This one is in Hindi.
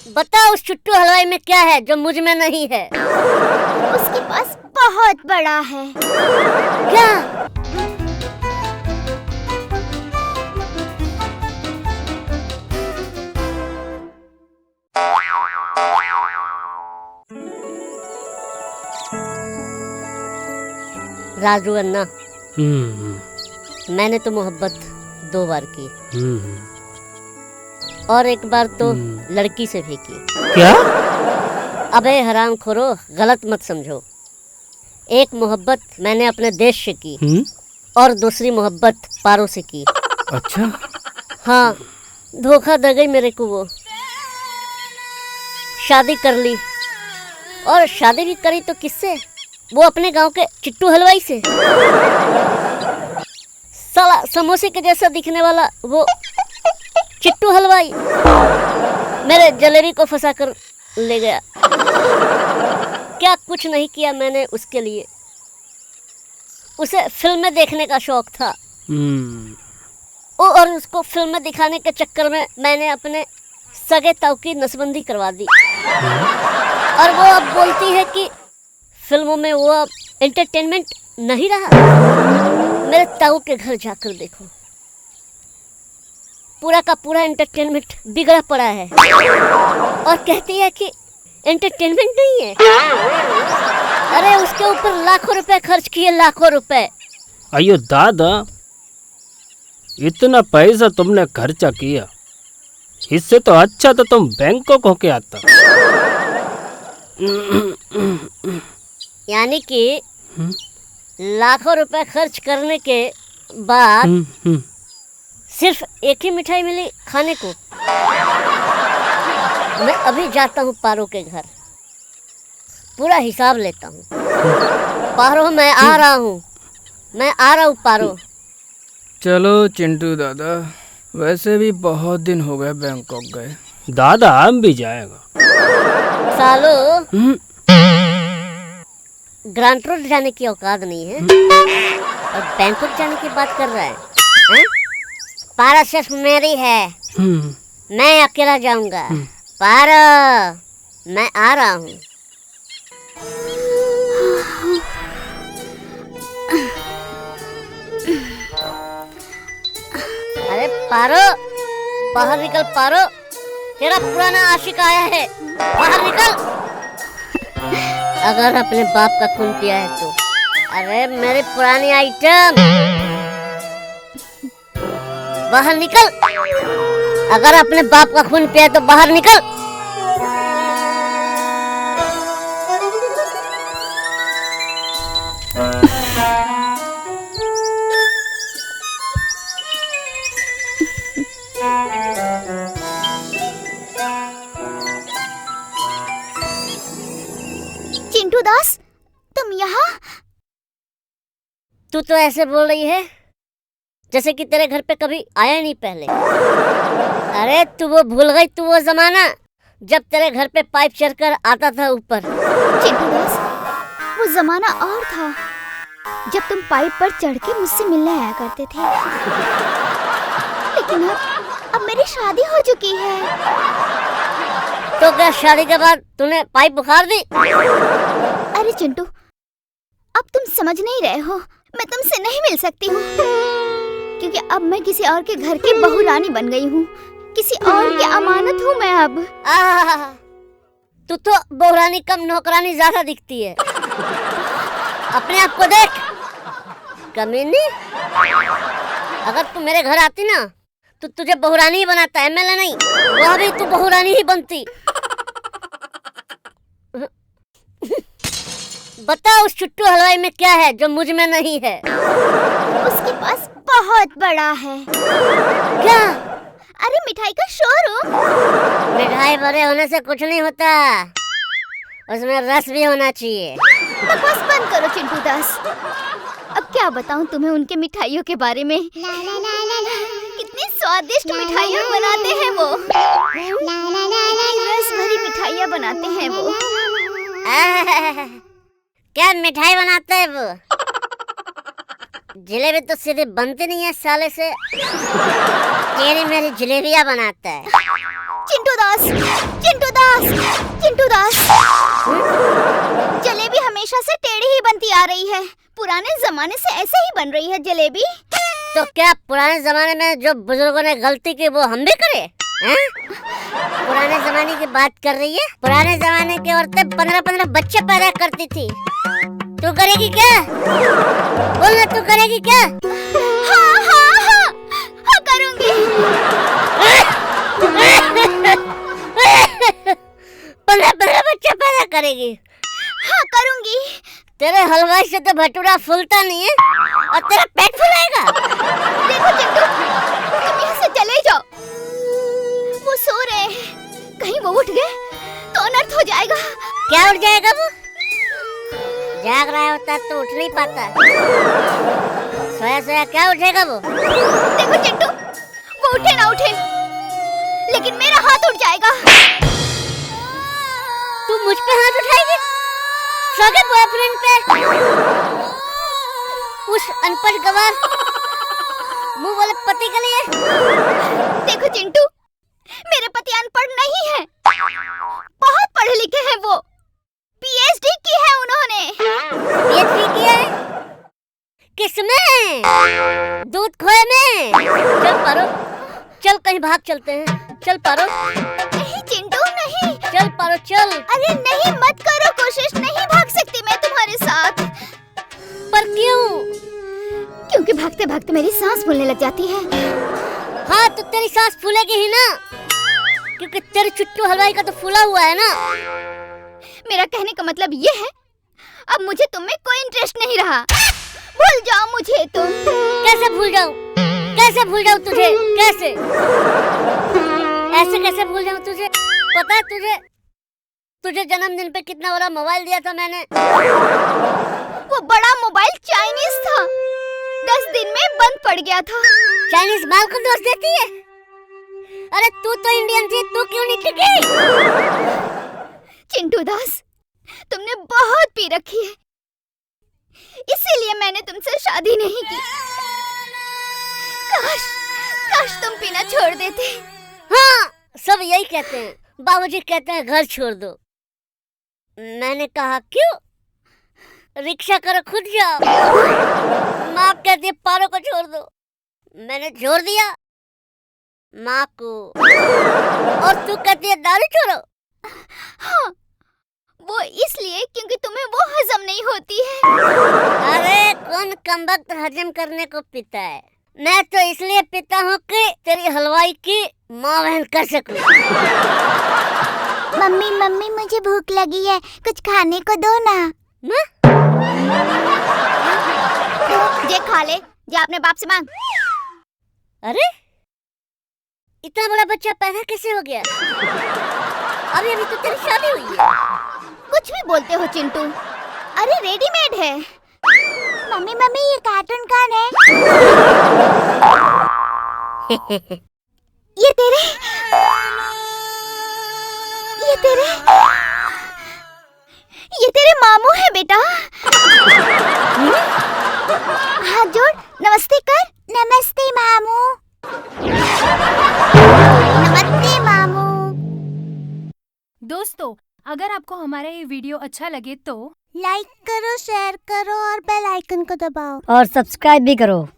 बताओ उस चुट्टू हलवाई में क्या है जो मुझ में नहीं है? उसके पास बहुत बड़ा है। क्या? राजू अन्ना, मैंने तो मोहब्बत 2 बार की और एक बार तो लड़की से भी की। क्या? अबे हराम खोरो, गलत मत समझो। एक मोहब्बत मैंने अपने देश से की और दूसरी मोहब्बत पारो से की। अच्छा। हाँ, धोखा दे गई मेरे को वो। शादी कर ली और शादी भी करी तो किससे? वो अपने गांव के चिट्टू हलवाई से। साला समोसे के जैसा दिखने वाला वो चिट्टू हलवाई मेरे जलेबी को फंसा कर ले गया। क्या कुछ नहीं किया मैंने उसके लिए। उसे फिल्में देखने का शौक था और उसको फिल्में दिखाने के चक्कर में मैंने अपने सगे ताऊ की नसबंदी करवा दी। और वो अब बोलती है कि फिल्मों में वो अब एंटरटेनमेंट नहीं रहा। मेरे ताऊ के घर जाकर देखो, पूरा का पूरा एंटरटेनमेंट बिगड़ा पड़ा है और कहती है कि एंटरटेनमेंट नहीं है। अरे उसके ऊपर लाखों रुपए खर्च किए, लाखों रुपए। अयो दादा, इतना पैसा तुमने खर्चा किया, इससे तो अच्छा तो तुम बैंकॉक होके आता। यानी कि लाखों रुपए खर्च करने के बाद सिर्फ एक ही मिठाई मिली खाने को। मैं अभी जाता हूँ पारो के घर, पूरा हिसाब लेता हूँ। पारो, मैं आ रहा हूँ, मैं आ रहा हूँ पारो। चलो चिंटू दादा, वैसे भी बहुत दिन हो गए बैंकॉक गए। दादा हम भी जाएगा। सालो, ग्रांट रोड जाने की औकात नहीं है और बैंकॉक जाने की बात कर रहा है, हैं? पारा सिर्फ मेरी है, मैं अकेला जाऊंगा। पारा, मैं आ रहा हूँ। अरे पारो, बाहर निकल पारो, तेरा पुराना आशिक आया है, बाहर निकल। अगर अपने बाप का खून पिया है तो। अरे मेरी पुरानी आइटम, बाहर निकल। अगर अपने बाप का खून पिया है तो बाहर निकल। चिंटू दास, तुम यहाँ? तू तो ऐसे बोल रही है जैसे कि तेरे घर पे कभी आया नहीं पहले। अरे तू वो भूल गई, तू वो जमाना जब तेरे घर पे पाइप चढ़कर आता था ऊपर। चिंटू दास, वो जमाना और था जब तुम पाइप पर चढ़ के मुझसे मिलने आया करते थे। लेकिन अब मेरी शादी हो चुकी है। तो क्या शादी के बाद तूने पाइप बुखार दी? अरे चिंटू, अब तुम समझ नहीं रहे हो। मैं तुमसे नहीं मिल सकती हूँ क्योंकि अब मैं किसी और के घर की बहू रानी बन गई हूँ। किसी और की अमानत हूँ मैं अब। तू तो बहुरानी कम नौकरानी ज्यादा दिखती है। अपने आप को देख कमीनी। अगर तू मेरे घर आती ना तो तुझे बहुरानी ही बनाता, एमएलए नहीं। वहाँ भी तू बहुरानी ही बनती। बता उस चुट्टू हलवाई में क्या है जो मुझ में नहीं है? उसके पास बहुत बड़ा है। क्या? अरे मिठाई का शोरूम। मिठाई बड़े होने से कुछ नहीं होता, उसमें रस भी होना चाहिए। बकवास बंद करो चिंटू दास। अब क्या बताऊं तुम्हें उनके मिठाइयों के बारे में। कितनी स्वादिष्ट मिठाइयाँ बनाते हैं वो। कितनी रस भरी मिठाइयाँ बनाते हैं वो। क्या मिठाई बनाते हैं वो? जलेबी तो सीधे बनती नहीं है साले से। तेरी मेरी जलेबियाँ बनाता है। चिंटू दास, चिंटू दास। आ रही है। पुराने जमाने से ऐसे ही बन रही है जलेबी। तो क्या पुराने जमाने में जो बुजुर्गों ने गलती की वो हम भी करें? हैं? पुराने जमाने की बात कर रही है? पुराने जमाने की औरतें 15-15 बच्चे पैदा करती थी। तू करेगी क्या? बोलना, तू करेगी क्या? हाँ हाँ हाँ हाँ करूँगी। 15-15 बच्चे पैदा करेगी? हाँ करूँगी। तेरे हलवाई से तो भटूरा फूलता नहीं है और तेरा पेट फूलेगा। देखो चिंटू, तुम यहाँ से चले जाओ। वो सो रहे हैं, कहीं वो उठ गए तो अनर्थ हो जाएगा। क्या उठ जाएगा वो? जाग रहा होता तो उठ नहीं पाता। सोया सोया क्या उठेगा वो? देखो चिंटू, वो उठे ना उठे, लेकिन मेरा हाथ उठ जाएगा। तू मुझ पे हाथ उठाएगी? सगे बॉयफ्रेंड पे? उस अनपढ़ गवार मुंह वाले पति के लिए? देखो चिंटू, मेरे पति अनपढ़ नहीं है, बहुत पढ़े लिखे हैं। वो पीएचडी की है उन्होंने। पीएचडी किया है? किसमें? दूध खोए में? चल पारो, चल कहीं भाग चलते हैं। चल पारो। नहीं चिंटू नहीं। चल पारो चल। अरे नहीं, मत करो कोशिश, नहीं भाग सकती मैं तुम्हारे साथ। पर क्यों? क्योंकि भागते भागते मेरी सांस फूलने लग जाती है। हाँ तो तेरी सांस फूलेगी ही ना, क्योंकि तेरे चुट्टू हलवाई का तो फूला हुआ है ना। मेरा कहने का मतलब ये है, अब मुझे तुम में कोई इंटरेस्ट नहीं रहा। भूल जाओ मुझे तुम। कैसे भूल जाऊं? कैसे भूल जाऊं तुझे? कैसे? ऐसे कैसे भूल जाऊं तुझे? पता है तुझे जन्मदिन पे कितना बड़ा मोबाइल दिया था मैंने? वो बड़ा मोबाइल चाइनीज था, 10 दिन में बंद पड़ गया था। चाइनीज माल को दोष देती है? अरे तू तो इंडियन थी, तू क्यों नहीं टिकी? चिंटू दास, तुमने बहुत पी रखी है, इसीलिए मैंने तुमसे शादी नहीं की। काश तुम पीना छोड़ देते। हाँ, सब यही कहते हैं। बाबूजी कहते हैं घर छोड़ दो। मैंने कहा क्यों? रिक्शा करो, खुद जाओ। माँ कहती है पारो को छोड़ दो। मैंने छोड़ दिया माँ को। और तू कहती है दारू छोड़ो। हाँ, वो इसलिए क्योंकि तुम्हें वो हजम नहीं होती है। अरे कौन कमबख्त हजम करने को पीता है? मैं तो इसलिए पीता हूँ कि तेरी हलवाई की माँ बहन कर सकूं। मम्मी मुझे भूख लगी है, कुछ खाने को दो ना। जे खा ले, जा अपने बाप से मांग। अरे इतना बड़ा बच्चा पैदा कैसे हो गया? अभी तो तेरी शादी हुई है। कुछ भी बोलते हो चिंटू, अरे रेडीमेड है। मम्मी ये कार्टून कौन है? ये तेरे मामू है बेटा। हाथ जोड़, नमस्ते कर। नमस्ते मामू। नमस्ते मामू। दोस्तों, अगर आपको हमारा ये वीडियो अच्छा लगे तो लाइक करो, शेयर करो और बेल आइकन को दबाओ। और सब्सक्राइब भी करो।